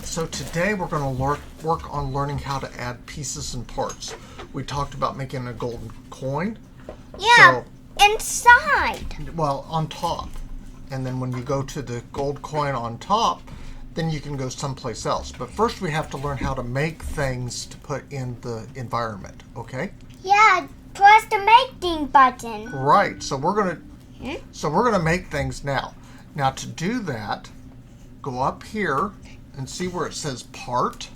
So today we're going to work on learning how to add pieces and parts. We talked about making a golden coin. Yeah, inside. Well, on top. And then when you go to the gold coin on top, then you can go someplace else. But first we have to learn how to make things to put in the environment, okay? Yeah, press the making button. Right. So we're going to make things now. Now to do that, go up here and see where it says part.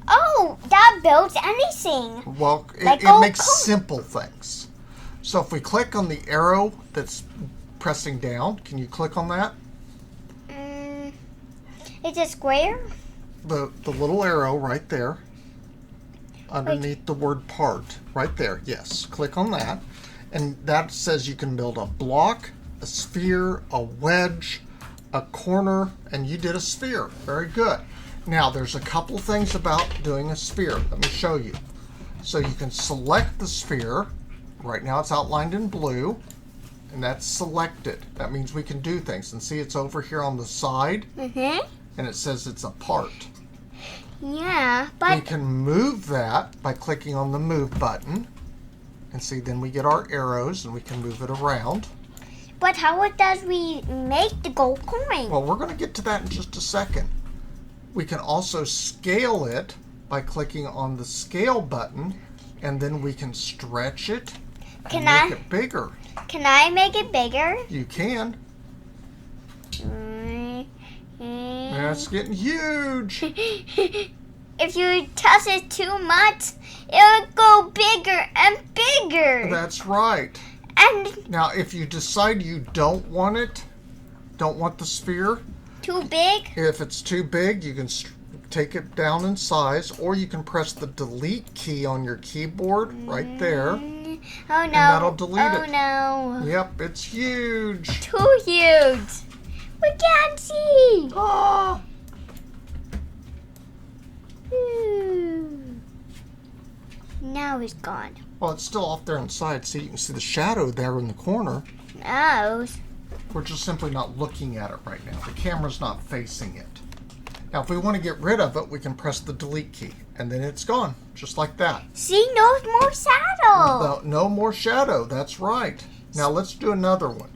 Oh, that builds anything. Well, Like it makes simple things. So if we click on the arrow that's pressing down, can you click on that? Is it square? The little arrow right there underneath the word part right there. Yes, click on that. And that says you can build a block, a sphere, a wedge, a corner, and you did a sphere. Very good. Now there's a couple things about doing a sphere. Let me show you. So you can select the sphere. Right now it's outlined in blue, and that's selected. That means we can do things. And see, it's over here on the side, and it says it's a part. Yeah, but we can move that by clicking on the move button. And see, then we get our arrows and we can move it around. But how does we make the gold coin? Well, we're going to get to that in just a second. We can also scale it by clicking on the scale button, and then we can stretch it and make it bigger. Can I make it bigger? You can. That's getting huge. If you touch it too much, it'll go bigger and bigger. That's right. And now, if you decide you don't want the sphere, too big? If it's too big, you can take it down in size, or you can press the delete key on your keyboard right there. Oh no. And that'll delete it. Oh no. Yep, it's huge. Too huge. We can't see. Ah. Now it's gone. Well, it's still off there inside. See, you can see the shadow there in the corner. Oh. We're just simply not looking at it right now. The camera's not facing it. Now, if we want to get rid of it, we can press the delete key, and then it's gone, just like that. See, no more shadow. No more shadow, that's right. Now, let's do another one.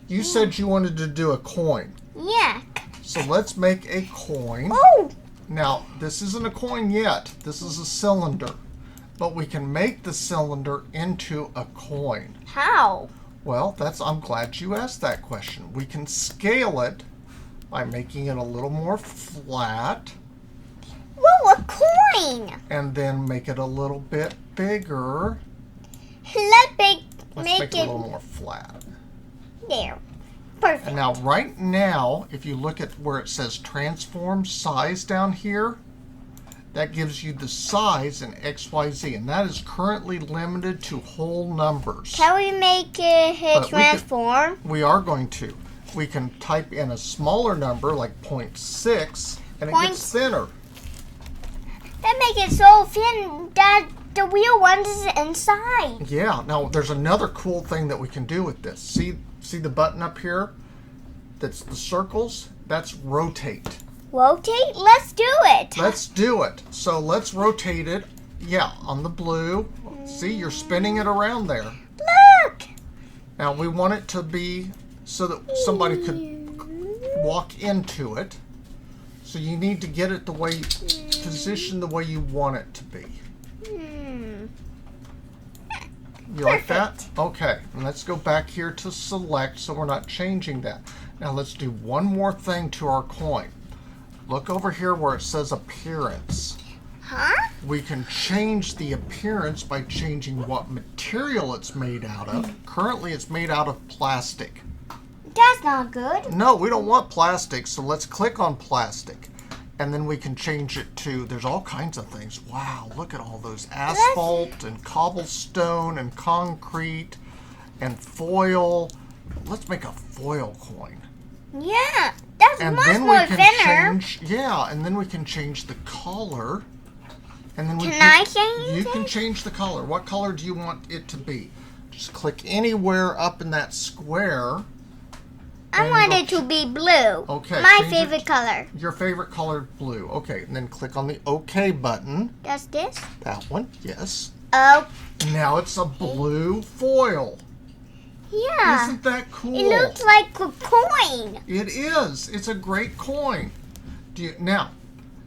You said you wanted to do a coin. Yeah. So let's make a coin. Oh. Now, this isn't a coin yet. This is a cylinder. But we can make the cylinder into a coin. How? Well, I'm glad you asked that question. We can scale it by making it a little more flat. Whoa, a coin! And then make it a little bit bigger. Let's make it a little more flat. There. Perfect. And now, right now, if you look at where it says transform size down here, that gives you the size in XYZ, and that is currently limited to whole numbers. Can we make it transform? We are going to. We can type in a smaller number like 0.6, and it gets thinner. That makes it so thin that the real one is inside. Yeah. Now, there's another cool thing that we can do with this. See the button up here? That's the circles? That's rotate. Rotate? Let's do it. Let's do it. So let's rotate it. Yeah, on the blue. See, you're spinning it around there. Look! Now we want it to be so that somebody could walk into it. So you need to get it positioned the way you want it to be. You like that? Okay, and let's go back here to select so we're not changing that. Now let's do one more thing to our coin. Look over here where it says appearance. Huh? We can change the appearance by changing what material it's made out of. Currently it's made out of plastic. That's not good. No, we don't want plastic, so let's click on plastic. And then we can change it to, there's all kinds of things. Wow, look at all those asphalt and cobblestone and concrete and foil. Let's make a foil coin. Yeah, that's much more thinner. And then we can change the color. And then you can change the color. What color do you want it to be? Just click anywhere up in that square I want it to be blue. Okay. My change it favorite color. Your favorite color, blue. Okay, and then click on the OK button. That's this? That one, yes. Oh, Now it's a blue foil. yeah. Isn't that cool? It looks like a coin. It is. It's a great coin. Now,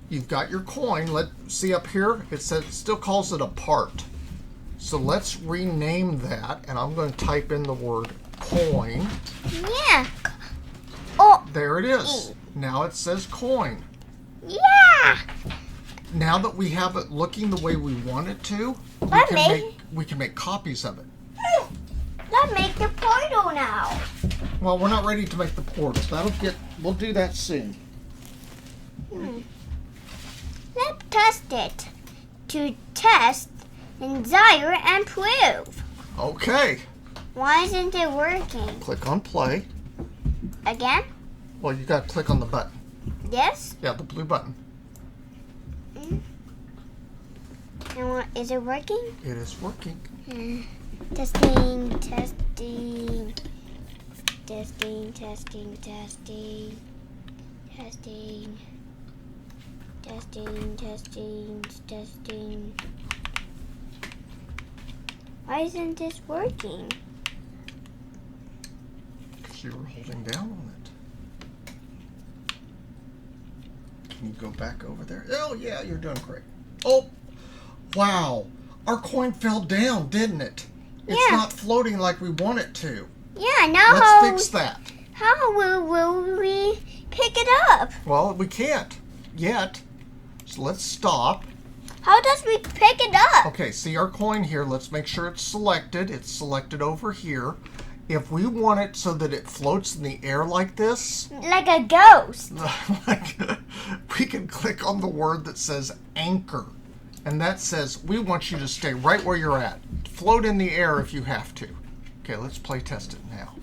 you've got your coin. Let's see up here. It still calls it a part. So let's rename that, and I'm going to type in the word coin. Yeah. Oh, There it is. Now it says coin. yeah. Now that we have it looking the way we want it to, we can make copies of it. Let's make the portal now. Well, we're not ready to make the portal. We'll do that soon. Let's test it. To test, desire, and prove. Okay. Why isn't it working? Click on play. Again? Well, you got to click on the button. Yes? Yeah, the blue button. Is it working? It is working. Testing, testing. Testing, testing, testing. Testing. Testing, testing, testing. Why isn't this working? Because you were holding down on it. Can you go back over there? Oh, yeah, you're doing great. Oh, wow. Our coin fell down, didn't it? It's Yeah. not floating like we want it to. Yeah, now Let's fix that. how will we pick it up? Well, we can't yet. So let's stop. How does we pick it up? Okay, see our coin here. Let's make sure it's selected. It's selected over here. If we want it so that it floats in the air like this, Like a ghost. we can click on the word that says anchor. And that says we want you to stay right where you're at. Float in the air if you have to. Okay, let's play test it now.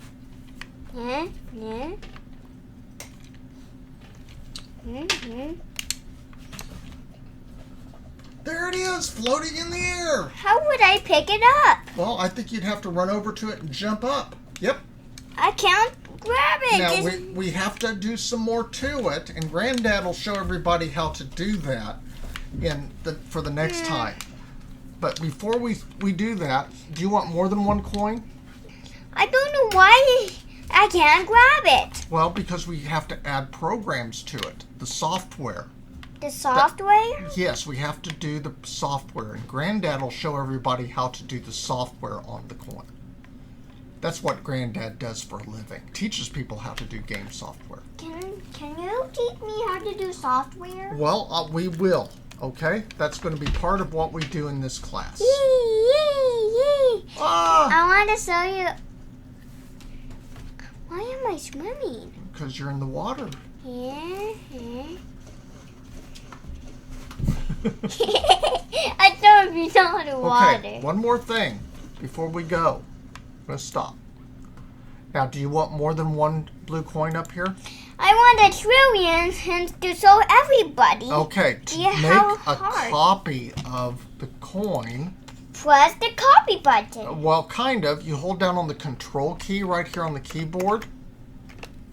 Yeah, yeah. Mm-hmm. There it is, floating in the air. How would I pick it up? Well, I think you'd have to run over to it and jump up. Yep. I can't grab it. Now, we have to do some more to it, and Granddad will show everybody how to do that for the next time. But before we do that, do you want more than one coin? I don't know why I can't grab it. Well, because we have to add programs to it, the software. The software? Yes, we have to do the software, and Granddad will show everybody how to do the software on the coin. That's what Granddad does for a living. Teaches people how to do game software. Can you teach me how to do software? Well, we will, okay? That's going to be part of what we do in this class. Yee, yee, yee. Ah! I want to show you. Why am I swimming? Because you're in the water. Yeah. I don't know how to water. Okay, one more thing before we go. I'm going to stop. Now, do you want more than one blue coin up here? I want a trillion and to show everybody. Okay, to Yeah, make how a hard? copy of the coin, Press the copy button. well, kind of, you hold down on the control key right here on the keyboard.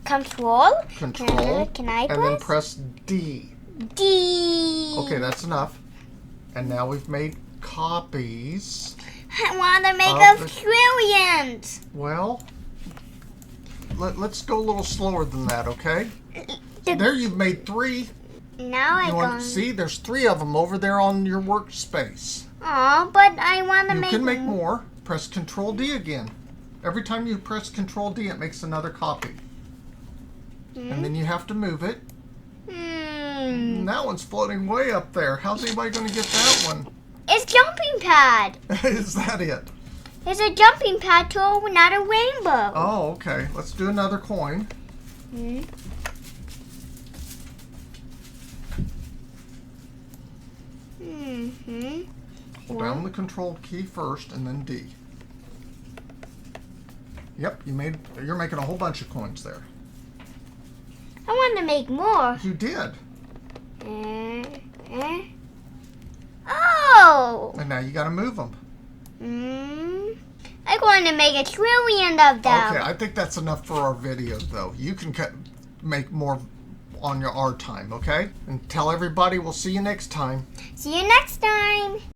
Control. Control. Can I and then press D. D. Okay, that's enough. And now we've made copies. I want to make Of a the- trillions. Well, let's go a little slower than that, okay? The- There you've made 3. Now I You want go. see? There's 3 of them over there on your workspace. Oh, but I want to You make. can make more. Press Control D again. Every time you press Control D, it makes another copy. And then you have to move it. And that one's floating way up there. How's anybody going to get that one? It's jumping pad. Is that it? It's a jumping pad to another rainbow. Oh, okay. Let's do another coin. Mm-hmm. Hold down the Control key first, and then D. Yep, you're making a whole bunch of coins there. I want to make more. You did. Oh. And now you got to move them. I going to make 1 trillion of them. Okay, I think that's enough for our video, though. You can make more on our time, okay? And tell everybody we'll see you next time. See you next time.